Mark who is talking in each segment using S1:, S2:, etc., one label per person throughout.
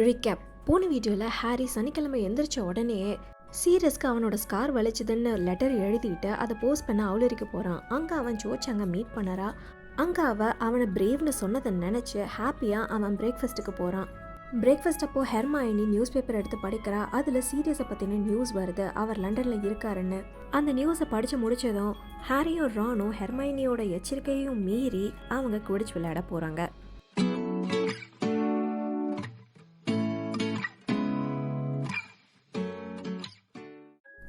S1: Recap. போன வீடியோவில் Harry சனிக்கிழமை எந்திரிச்ச உடனே சீரியஸ்க்கு அவனோட ஸ்கார் வலிச்சதுன்னு லெட்டர் எழுதிட்டு அதை போஸ்ட் பண்ண அவுலரிக்கு போகிறான். அங்கே அவன் அங்கே மீட் பண்ணறா. அங்கே அவனை பிரேவ்னு சொன்னதை நினச்சி ஹாப்பியாக அவன் பிரேக்ஃபாஸ்ட்டுக்கு போகிறான். பிரேக்ஃபாஸ்ட் அப்போ ஹெர்மாயினி நியூஸ் பேப்பர் எடுத்து படிக்கிறா. அதில் சீரியஸை பற்றின நியூஸ் வருது, அவர் லண்டனில் இருக்காருன்னு. அந்த நியூஸை படித்து முடித்ததும் ஹாரியும் ரானும் ஹெர்மாயினியோட எச்சரிக்கையும் மீறி அவங்க குடிச்சு விளையாட போகிறாங்க.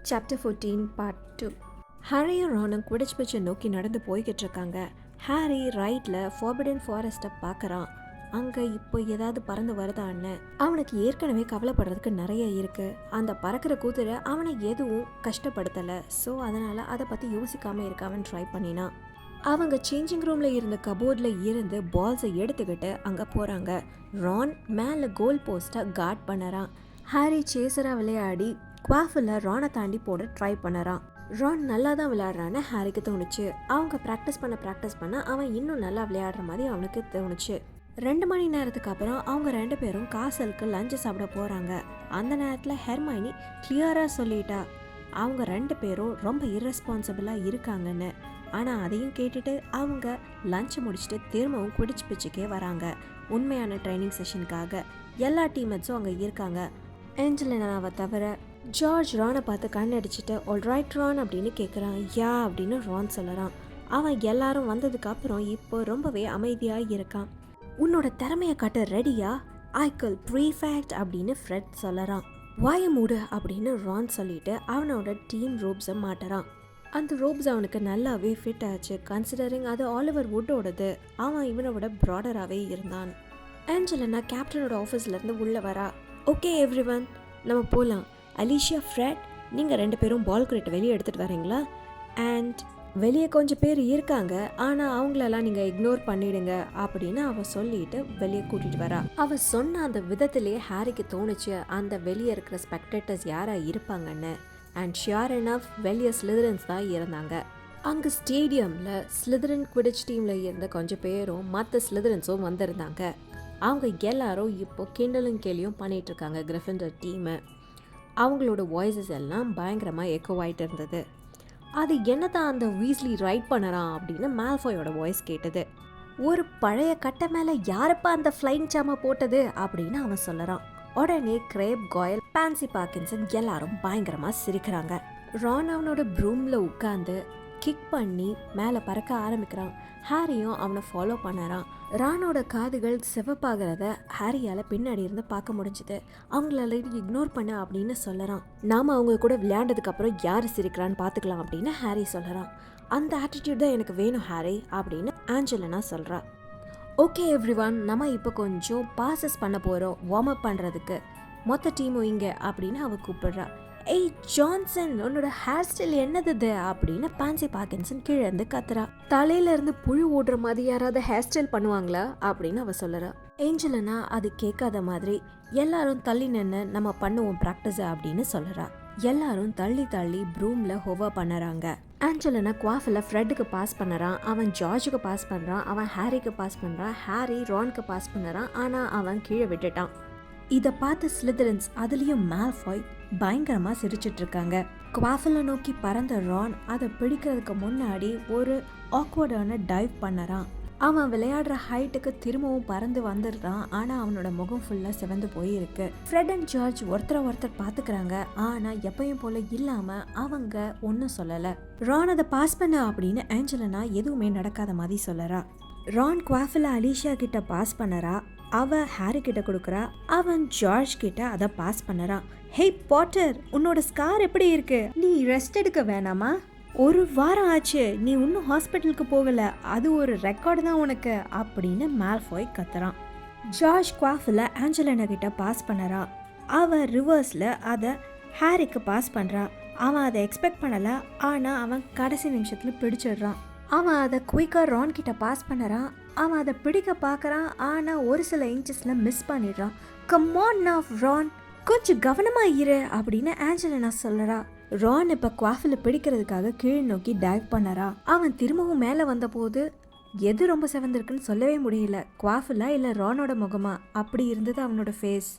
S1: Chapter 14 part 2. ஹாரியும் ரானும் குடிச்சு பிடிச்ச நோக்கி நடந்து போய்கிட்டு இருக்காங்க. ஹாரி ரைட்டில் ஃபார்பிடன் ஃபாரஸ்ட்டை பார்க்குறான். அங்கே இப்போ ஏதாவது பறந்து வருதான்னு அவனுக்கு ஏற்கனவே கவலைப்படுறதுக்கு நிறைய இருக்குது. அந்த பறக்கிற கூத்துரை அவனை எதுவும் கஷ்டப்படுத்தலை. ஸோ அதனால் அதை பற்றி யோசிக்காமல் இருக்க அவன் ட்ரை பண்ணினான். அவங்க சேஞ்சிங் ரூமில் இருந்த கபோர்டில் இருந்து பால்ஸை எடுத்துக்கிட்டு அங்கே போகிறாங்க. ரான் மேலே கோல் போஸ்ட்டை கார்ட் பண்ணுறான். ஹாரி சேசராக விளையாடி குவாஃபில் ரானை தாண்டி போட ட்ரை பண்ணுறான். ரான் நல்லா தான் விளையாடுறான்னு ஹாரிக்கு தோணுச்சு. அவங்க ப்ராக்டிஸ் பண்ண அவன் இன்னும் நல்லா விளையாடுற மாதிரி அவனுக்கு தோணுச்சு. 2 மணி நேரத்துக்கு அப்புறம் அவங்க 2 பேரும் காசலுக்கு லஞ்சு சாப்பிட போகிறாங்க. அந்த நேரத்தில் ஹெர்மாயினி கிளியராக சொல்லிட்டா அவங்க 2 பேரும் ரொம்ப இர்ரெஸ்பான்சிபிளாக இருக்காங்கன்னு. ஆனால் அதையும் கேட்டுட்டு அவங்க லஞ்சை முடிச்சுட்டு திரும்பவும் குடிச்சு பிச்சுக்கே வராங்க. உண்மையான ட்ரைனிங் செஷனுக்காக எல்லா டீம்மேட்ஸும் அங்கே இருக்காங்க. ஏஞ்சலினாவை தவிர. ஜார்ஜ் ரானை பார்த்து கண்ணடிச்சிட்டு ஆல்ரைட் ரான் அப்படின்னு கேட்குறான். யா அப்படின்னு ரான் சொல்லறான். அவன் எல்லாரும் வந்ததுக்கு அப்புறம் இப்போ ரொம்பவே அமைதியாக இருக்கான். உன்னோட திறமையை காட்ட ரெடியா ஐக்கல் ப்ரீஃபேக்ட் அப்படின்னு ஃப்ரெட் சொல்லறான். வாய மூடு அப்படின்னு ரான் சொல்லிட்டு அவனோட டீம் ரோப்ஸை மாட்டுறான். அந்த ரோப்ஸ் அவனுக்கு நல்லாவே ஃபிட் ஆச்சு. கன்சிடரிங் அது ஆலிவர் வுட்டோடது. அவன் இவனோட ப்ராடராகவே இருந்தான். ஏஞ்சலினா கேப்டனோட ஆஃபீஸ்லேருந்து உள்ளே வரா. ஓகே எவ்ரிவன், நம்ம போகலாம். அலிஷியா, ஃப்ரெட், நீங்கள் 2 பேரும் பால் கிரிட்டை வெளியே எடுத்துகிட்டு வரீங்களா? அண்ட் வெளியே கொஞ்சம் பேர் இருக்காங்க, ஆனால் அவங்களெல்லாம் நீங்கள் இக்னோர் பண்ணிடுங்க அப்படின்னு அவள் சொல்லிட்டு வெளியே கூட்டிகிட்டு வரா. அவள் சொன்ன அந்த விதத்திலேயே ஹாரிக்கு தோணுச்சு அந்த வெளியே இருக்கிற ஸ்பெக்டேட்டர்ஸ் யாராக இருப்பாங்கன்னு. அண்ட் ஷியர் எனஃப் வெளியே ஸ்லிதரன்ஸ் தான் இருந்தாங்க. அங்கே ஸ்டேடியமில் ஸ்லிதரன் குவிடிச் டீமில் இருந்த கொஞ்சம் பேரும் மற்ற ஸ்லிதரன்ஸும் வந்திருந்தாங்க. அவங்க எல்லாரும் இப்போ கிண்டலும் கேலியும் பண்ணிகிட்டு இருக்காங்க கிரிஃபிண்டர் டீமை. அவங்களோட வாய்ஸஸ் எல்லாம் பயங்கரமாக எக்கோ ஆகிட்டு இருந்தது. அது என்ன தான் அந்த வீஸ்லி ரைட் பண்ணறான் அப்படின்னு மால்ஃபாயோட வாய்ஸ் கேட்டது. ஒரு பழைய கட்டை மேலே யாரப்பா அந்த ஃப்ளைங் சாமை போட்டது அப்படின்னு அவன் சொல்லறான். உடனே கிரேப், காயல், பான்சி பார்க்கின்சன் எல்லாரும் பயங்கரமாக சிரிக்கிறாங்க. ரான் அவனோட ப்ரூமில் உட்காந்து கிக் பண்ணி மேலே பறக்க ஆரம்பிக்கிறான். ஹாரியும் அவனை ஃபாலோ பண்ணறான். ரானோட காதுகள் சிவப்பாகிறத ஹாரியால் பின்னாடி இருந்து பார்க்க முடிஞ்சுது. அவங்களால இக்னோர் பண்ண அப்படின்னு சொல்லறான். நாம் அவங்க கூட விளையாண்டதுக்கு அப்புறம் யார் சிரிக்கிறான்னு பார்த்துக்கலாம் அப்படின்னு ஹாரி சொல்லறான். அந்த ஆட்டிடியூட் தான் எனக்கு வேணும் ஹாரி அப்படின்னு ஆஞ்சலினா சொல்கிறா. ஓகே எவ்ரிவன், நம்ம இப்போ கொஞ்சம் பாசஸ் பண்ண போகிறோம் வார்ம் அப் பண்ணுறதுக்கு. மொத்த டீமும் இங்கே அப்படின்னு அவள் கூப்பிடுறா. ஏய் ஜான்சன், உன்னோட ஹேர் ஸ்டைல் என்னது அப்படின்னு பான்சி பார்க்கின்சன் கீழே இருந்து கத்துறா. தலையில இருந்து புழு ஓடுற மாதிரி யாராவது ஹேர் ஸ்டைல் பண்ணுவாங்களா அப்படின்னு அவ சொல்லறா. ஏஞ்சலினா அது கேட்காத மாதிரி எல்லாரும் தள்ளி நின்று நம்ம பண்ணுவோம் ப்ராக்டிஸ் அப்படின்னு சொல்லறா. எல்லாரும் தள்ளி ப்ரூம்ல ஹோவா பண்ணறாங்க. Angelina குவாஃபில் ஃப்ரெட்டுக்கு pass பண்ணறான். அவன் ஜார்ஜுக்கு பாஸ் பண்ணுறான். அவன் ஹாரிக்கு பாஸ் பண்ணுறான். ஹாரி ரானுக்கு பாஸ் பண்ணறான். ஆனால் அவன் கீழே விட்டுட்டான். இதை பார்த்து ஸ்லிதரன்ஸ், அதுலேயும் மால்ஃபாய் பயங்கரமாக சிரிச்சிட்டு இருக்காங்க. குவாஃபிலை நோக்கி பறந்த ரான் அதை பிடிக்கிறதுக்கு முன்னாடி ஒரு ஆக்வர்டான டைவ் பண்ணறான். அவன் விளையாடுற ஹைட்டுக்கு திரும்பவும் பறந்து வந்துடுறான். ஆனால் அவனோட முகம் ஃபுல்லாக சிவந்து போயிருக்கு. ஃப்ரெட் அண்ட் ஜார்ஜ் ஒருத்தர் பார்த்துக்கிறாங்க. ஆனால் எப்பயும் போல இல்லாமல் அவங்க ஒன்றும் சொல்லலை. ரான் அதை பாஸ் பண்ண அப்படின்னு ஏஞ்சலினா எதுவுமே நடக்காத மாதிரி சொல்லறா. ரான் குவாஃபிலை அலிஷியா கிட்ட பாஸ் பண்ணறா. அவ ஹாரி கிட்ட கொடுக்குறா. அவன் ஜார்ஜ் கிட்ட அதை பாஸ் பண்ணறான். ஹே பாட்டர், உன்னோட ஸ்கார் எப்படி இருக்கு? நீ ரெஸ்ட் எடுக்க வேணாமா? 1 வாரம் ஆச்சு, நீ இன்னும் ஹாஸ்பிட்டலுக்கு போகல. அது ஒரு ரெக்கார்டு தான் உனக்கு அப்படின்னு மால்ஃபாய் கத்துறான். ஜார்ஜ் குவாஃபில் ஆஞ்சலினா கிட்ட பாஸ் பண்ணறா. அவ ரிவர்ஸில் அதை ஹாரிக்கு பாஸ் பண்ணுறா. அவன் அதை எக்ஸ்பெக்ட் பண்ணலை. ஆனால் அவன் கடைசி நிமிஷத்தில் பிடிச்சிடுறான். அவன் அதை குயிக்காக ரான் கிட்ட பாஸ் பண்ணறான். அவன் அதை பிடிக்க பார்க்குறான். ஆனால் ஒரு சில இன்ச்சஸில் மிஸ் பண்ணிடுறான். கம் ஆன் நவ் ரான், கொஞ்சம் கவனமாக இரு அப்படின்னு ஆஞ்சலினா சொல்லறா. ரான் இப்போ குவாஃபில் பிடிக்கிறதுக்காக கீழ் நோக்கி டைவ் பண்ணறா. அவன் திரும்பவும் மேலே வந்தபோது எது ரொம்ப செவந்திருக்குன்னு சொல்லவே முடியல. குவாஃபிலா இல்லை ரானோட முகமா அப்படி இருந்தது அவனோட ஃபேஸ்.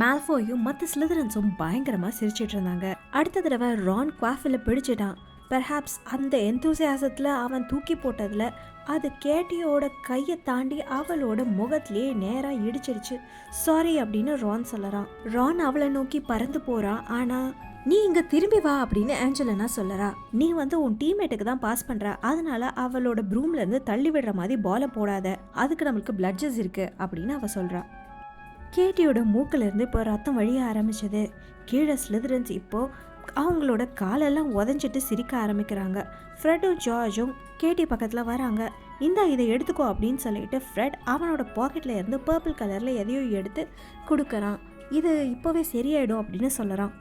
S1: மால்ஃபோயும் மற்ற ஸ்லிதரன்ஸும் பயங்கரமா சிரிச்சிட்டு இருந்தாங்க. அடுத்த தடவை ரான் குவாஃபில் பிடிச்சிட்டான். பெர்ஹாப்ஸ் அந்த எந்தூசியாசத்தில் அவன் தூக்கி போட்டதில் அது கேட்டியோட கையை தாண்டி அவளோட முகத்திலே நேராக இடிச்சிடுச்சு. சாரி அப்படின்னு ரான் சொல்லறான். ரான் அவளை நோக்கி பறந்து போறான். ஆனால் நீ இங்கே திரும்பி வா அப்படின்னு ஆஞ்சலினா சொல்லறா. நீ உன் டீம்மேட்டுக்கு தான் பாஸ் பண்ணுற, அதனால அவளோட ப்ரூம்லேருந்து தள்ளி விடுற மாதிரி பாலை போடாத, அதுக்கு நம்மளுக்கு பிளட்ஜஸ் இருக்கு அப்படின்னு அவ சொல்கிறா. கேட்டியோட மூக்கிலேருந்து இப்போ ரத்தம் வழிய ஆரம்பிச்சது. கீழே ஸ்லிதரன்ஸ் இப்போ அவங்களோட காலெல்லாம் உதஞ்சிட்டு சிரிக்க ஆரம்பிக்கிறாங்க. ஃப்ரெட்டும் ஜார்ஜும் கேட்டி பக்கத்தில் வராங்க. இதை எடுத்துக்கோ அப்படின்னு சொல்லிட்டு ஃப்ரெட் அவனோட பாக்கெட்டில் இருந்து பர்பிள் கலரில் எதையோ எடுத்து கொடுக்குறான். இது இப்போவே சரியாயிடும் அப்படின்னு சொல்லுறான்.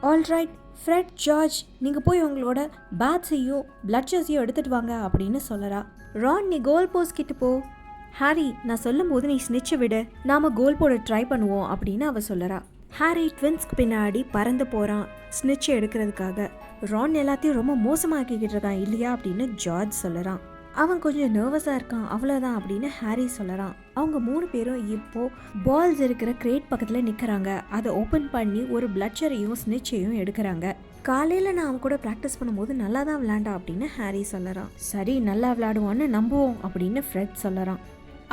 S1: ஆல்ரைட் ஃப்ரெட், ஜார்ஜ், நீங்கள் போய் உங்களோட பேட்ஸையும் பிளட்ஜஸையும் எடுத்துகிட்டு வாங்க அப்படின்னு சொல்லறா. ரான், நீ கோல் போஸ்ட் கிட்ட போ. ஹாரி, நான் சொல்லும் போது நீ ஸ்னிட்சை விடு, நாம கோல் போட ட்ரை பண்ணுவோம் அப்படின்னு அவ சொல்லறா. ஹாரி ட்வின்ஸ்க்கு பின்னாடி பறந்து போகிறான் ஸ்னிட்சை எடுக்கிறதுக்காக. ரான் எல்லாத்தையும் ரொம்ப மோசமாக்கிக்கிட்டு இருக்கான் இல்லையா அப்படின்னு ஜார்ஜ் சொல்லறான். அவன் கொஞ்சம் நர்வஸாக இருக்கான் அவ்வளோதான் அப்படின்னு ஹாரி சொல்லறான். அவங்க 3 பேரும் இப்போ பால்ஸ் இருக்கிற கிரேட் பக்கத்தில் நிற்கிறாங்க. அதை ஓப்பன் பண்ணி ஒரு பிளட்ஜரையும் ஸ்னிட்சையும் எடுக்கிறாங்க. காலையில் நான் அவன் கூட ப்ராக்டிஸ் பண்ணும்போது நல்லா தான் விளையாண்டா அப்படின்னு ஹாரி சொல்லறான். சரி, நல்லா விளையாடுவான்னு நம்புவோம் அப்படின்னு ஃப்ரெட் சொல்லறான்.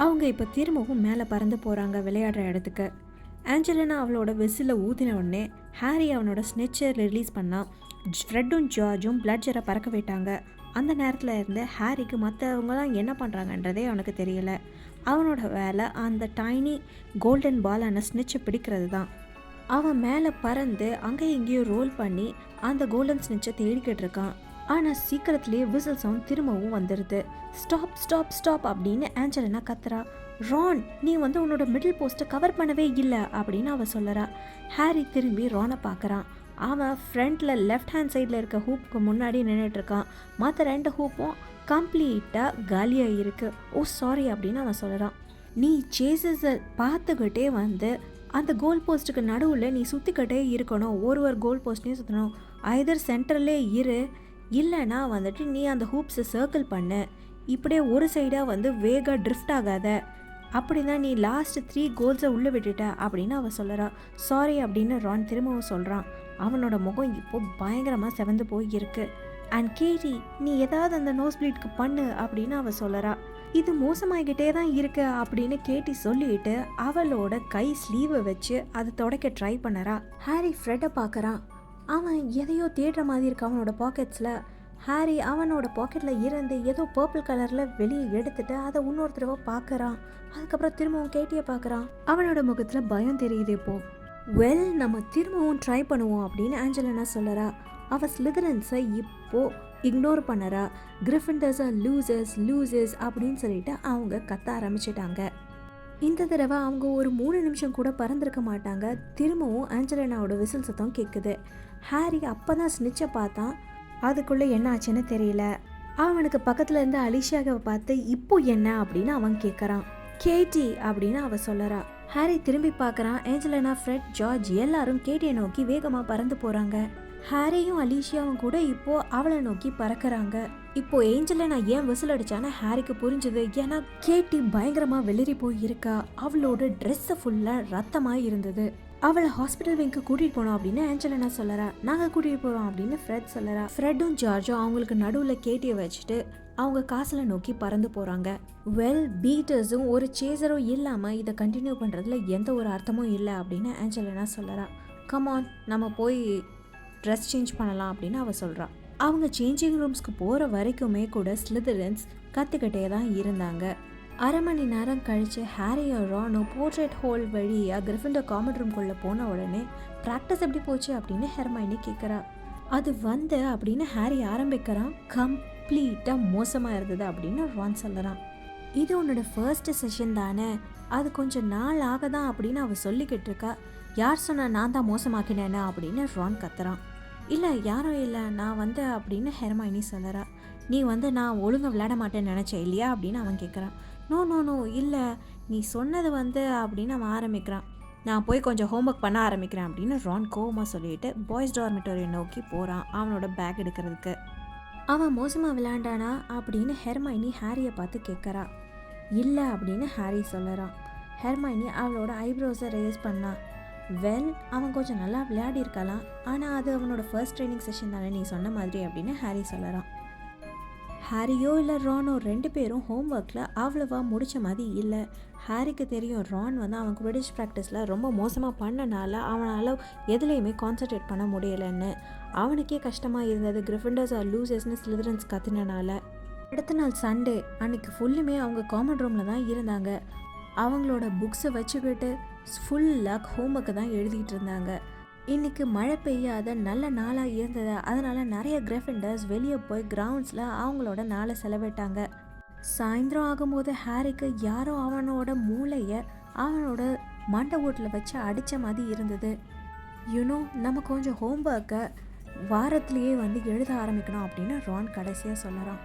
S1: அவங்க இப்போ திரும்பவும் மேலே பறந்து போகிறாங்க விளையாடுற இடத்துக்கு. ஆஞ்சலினா அவளோட விசில ஊதின உடனே ஹாரி அவனோட ஸ்னிட்சை ரிலீஸ் பண்ணான். ஃப்ரெட்டும் ஜார்ஜும் பிளட்ஜரை பறக்க விட்டாங்க. அந்த நேரத்தில் இருந்து ஹாரிக்கு மற்றவங்களாம் என்ன பண்ணுறாங்கன்றதே அவனுக்கு தெரியல. அவனோட வேலை அந்த டைனி கோல்டன் பாலான ஸ்னிட்சை பிடிக்கிறது தான். அவன் மேலே பறந்து அங்கேயும் இங்கேயும் ரோல் பண்ணி அந்த கோல்டன் ஸ்னிட்சை தேடிக்கிட்டு இருக்கான். ஆனால் சீக்கிரத்துலேயே விசில் சவுண்ட் திரும்பவும் வந்துடுது. ஸ்டாப் ஸ்டாப் ஸ்டாப் அப்படின்னு ஆஞ்சலினா கத்துறா. ரான், நீ உன்னோட மிடில் போஸ்ட்டை கவர் பண்ணவே இல்லை அப்படின்னு அவன் சொல்லறா. ஹாரி திரும்பி ரானை பார்க்குறான். அவன் ஃப்ரண்ட்டில் லெஃப்ட் ஹேண்ட் சைடில் இருக்க ஹூப்புக்கு முன்னாடி நின்றுட்டுருக்கான். மற்ற 2 ஹூப்பும் கம்ப்ளீட்டாக காலியாக இருக்குது. ஓ சாரி அப்படின்னு அவன் சொல்லறான். நீ சேசஸை பார்த்துக்கிட்டே அந்த கோல் போஸ்ட்டுக்கு நடுவில் நீ சுற்றிக்கிட்டே இருக்கணும். ஒரு கோல் போஸ்ட்டையும் சுற்றணும். ஐதர் சென்டர்லே இரு, இல்லைனா நீ அந்த ஹூப்ஸை சர்க்கிள் பண்ணு. இப்படியே ஒரு சைடாக வேக ட்ரிஃப்ட் ஆகாத, அப்படி தான் நீ லாஸ்ட் 3 கோல்ஸை உள்ளே விட்டுட்ட அப்படின்னு அவன் சொல்லறா. சாரி அப்படின்னு ரான் திரும்பவும் சொல்கிறான். அவனோட முகம் இப்போ பயங்கரமாக செவந்து போய் இருக்கு. அண்ட் கேட்டி, நீ ஏதாவது அந்த நோஸ் ப்ளீட்க்கு பண்ணு அப்படின்னு அவள் சொல்லறா. இது மோசமாகிக்கிட்டே தான் இருக்கு அப்படின்னு கேட்டி சொல்லிட்டு அவளோட கை ஸ்லீவை வச்சு அதை துடைக்க ட்ரை பண்ணறா. ஹாரி ஃப்ரெட்டை பார்க்குறான். அவன் எதையோ தேடுற மாதிரி இருக்கு அவனோட பாக்கெட்ஸில். ஹாரி அவனோட பாக்கெட்டில் இருந்து ஏதோ பர்பிள் கலரில் வெளியே எடுத்துட்டு அதை இன்னொரு தடவை பார்க்குறான். அதுக்கப்புறம் திரும்பவும் கேட்டியை பார்க்குறான். அவனோட முகத்தில் பயம் தெரியுது இப்போ. வெல், நம்ம திரும்பவும் ட்ரை பண்ணுவோம் அப்படின்னு ஆஞ்சலினா சொல்லறா. அவள் ஸ்லிதரன்ஸை இப்போ இக்னோர் பண்ணறா. கிரிஃபிண்டர்ஸை லூசர்ஸ் அப்படின்னு சொல்லிட்டு அவங்க கத்த ஆரம்பிச்சிட்டாங்க. இந்த தடவை அவங்க ஒரு 3 நிமிஷம் கூட பறந்துருக்க மாட்டாங்க. திரும்பவும் ஆஞ்சலினாவோட விசில் சத்தம் கேட்குது. ஹாரி அப்போ தான் ஸ்னிட்சை பார்த்தான். அதுக்குள்ளே என்ன ஆச்சுன்னு தெரியல. அவனுக்கு பக்கத்தில் இருந்து அலிஷாவை பார்த்து இப்போ என்ன அப்படின்னு அவன் கேட்குறான். கேட்டி அப்படின்னு அவள் சொல்லறா. ஹாரி திரும்பி பார்க்குறான். ஏஞ்சலினா, ஃப்ரெட், ஜார்ஜ் எல்லாரும் கேட்டியை நோக்கி வேகமாக பறந்து போகிறாங்க. ஹாரியும் அலிஷியாவும் கூட இப்போ அவளை நோக்கி பறக்கிறாங்க. இப்போ ஏஞ்சலினா ஏன் விசில் அடிச்சான்னு ஹாரிக்கு புரிஞ்சுது. ஏன்னா கேட்டி பயங்கரமாக வெளிரி போய் இருக்கா. அவளோட ட்ரெஸ்ஸை ஃபுல்லாக ரத்தமாக இருந்தது. அவளை ஹாஸ்பிட்டல் விங்க்கு கூட்டிகிட்டு போனோம் அப்படின்னு ஆஞ்சலினா சொல்லறா. நாங்கள் கூட்டிகிட்டு போகிறோம் அப்படின்னு ஃப்ரெட் சொல்லறா. ஃப்ரெட்டும் ஜார்ஜும் அவங்களுக்கு நடுவில் கேட்டியை வச்சுட்டு அவங்க காசில் நோக்கி பறந்து போகிறாங்க. வெல், பீட்டர்ஸும் ஒரு சேசரும் இல்லாமல் இதை கண்டினியூ பண்ணுறதுல எந்த ஒரு அர்த்தமும் இல்லை அப்படின்னு ஆஞ்சலினா சொல்லறா. கமான், நம்ம போய் ட்ரெஸ் சேஞ்ச் பண்ணலாம் அப்படின்னு அவள் சொல்கிறா. அவங்க சேஞ்சிங் ரூம்ஸ்க்கு போகிற வரைக்குமே கூட ஸ்லிதரன்ஸ் கற்றுக்கிட்டே தான் இருந்தாங்க. அரை மணி நேரம் கழித்து ஹாரியும் ரானும் போர்ட்ரேட் ஹோல் வழியாக கிரிஃபிண்டர் காமன் ரூம்குள்ளே போன உடனே ப்ராக்டிஸ் எப்படி போச்சு அப்படின்னு ஹெர்மைனி கேட்குறா. அது அப்படின்னு ஹாரி ஆரம்பிக்கிறான். கம்ப்ளீட்டாக மோசமாக இருந்தது அப்படின்னு ரான் சொல்லறான். இது உன்னோட ஃபர்ஸ்ட் செஷன் தானே, அது கொஞ்சம் நாள் ஆகதான் அப்படின்னு அவள் சொல்லிக்கிட்டு இருக்கா. யார் சொன்னா நான் தான் மோசமாக்கினேன்னா அப்படின்னு ரான் கத்துறான். இல்லை, யாரும் இல்லை, நான் அப்படின்னு ஹெர்மைனி சொல்லறா. நீ நான் ஒழுங்காக விளையாட மாட்டேன்னு நினச்சேன் இல்லையா அப்படின்னு அவன் கேட்குறான். நோ இல்லை, நீ சொன்னது அப்படின்னு அவன் ஆரம்பிக்கிறான். நான் போய் கொஞ்சம் ஹோம்ஒர்க் பண்ண ஆரம்பிக்கிறேன் அப்படின்னு ரான் கோவமாக சொல்லிட்டு பாய்ஸ் டார்மிட்டோரியை நோக்கி போகிறான் அவனோட பேக் எடுக்கிறதுக்கு. அவன் மோசமாக விளையாண்டானா அப்படின்னு ஹெர்மைனி ஹாரியை பார்த்து கேட்குறா. இல்லை அப்படின்னு ஹாரி சொல்லறான். ஹெர்மைனி அவளோட ஐப்ரோஸை ரேஸ் பண்ணா. அவன் கொஞ்சம் நல்லா விளையாடி இருக்கலாம், ஆனால் அது அவனோட ஃபர்ஸ்ட் ட்ரைனிங் செஷன் தானே நீ சொன்ன மாதிரி அப்படின்னு ஹாரி சொல்லறான். ஹாரியோ இல்லை ரானோ 2 பேரும் ஹோம்ஒர்க்கில் அவ்வளோவா முடித்த மாதிரி இல்லை. ஹாரிக்கு தெரியும் ரான் வந்து அவன் குவிடிச் ப்ராக்டிஸில் ரொம்ப மோசமாக பண்ணனால அவனால் எதுலேயுமே கான்சன்ட்ரேட் பண்ண முடியலைன்னு. அவனுக்கே கஷ்டமாக இருந்தது கிரிஃபிண்டர்ஸ் ஆர் லூசர்ஸ்னு ஸ்லிதரன்ஸ் கத்துனனால. அடுத்த நாள் சண்டே அன்னைக்கு ஃபுல்லுமே அவங்க காமன் ரூமில் தான் இருந்தாங்க. அவங்களோட புக்ஸை வச்சுக்கிட்டு ஃபுல்லாக ஹோம்ஒர்க்கை தான் எழுதிட்டு இருந்தாங்க. இன்றைக்கி மழை பெய்யாத நல்ல நாளாக இருந்தது, அதனால் நிறைய கிரிஃபிண்டர்ஸ் வெளியே போய் கிரவுண்ட்ஸில் அவங்களோட நாளை செலவிட்டாங்க. சாயந்தரம் ஆகும்போது ஹாரிக்கு யாரோ அவனோட மூளையை அவனோட மண்டை ஓட்டில் வச்சு அடித்த மாதிரி இருந்தது. நம்ம கொஞ்சம் ஹோம்ஒர்க்கை வாரத்திலேயே வந்து எழுத ஆரம்பிக்கணும் அப்படின்னு ரான் கடைசியாக சொல்லறான்.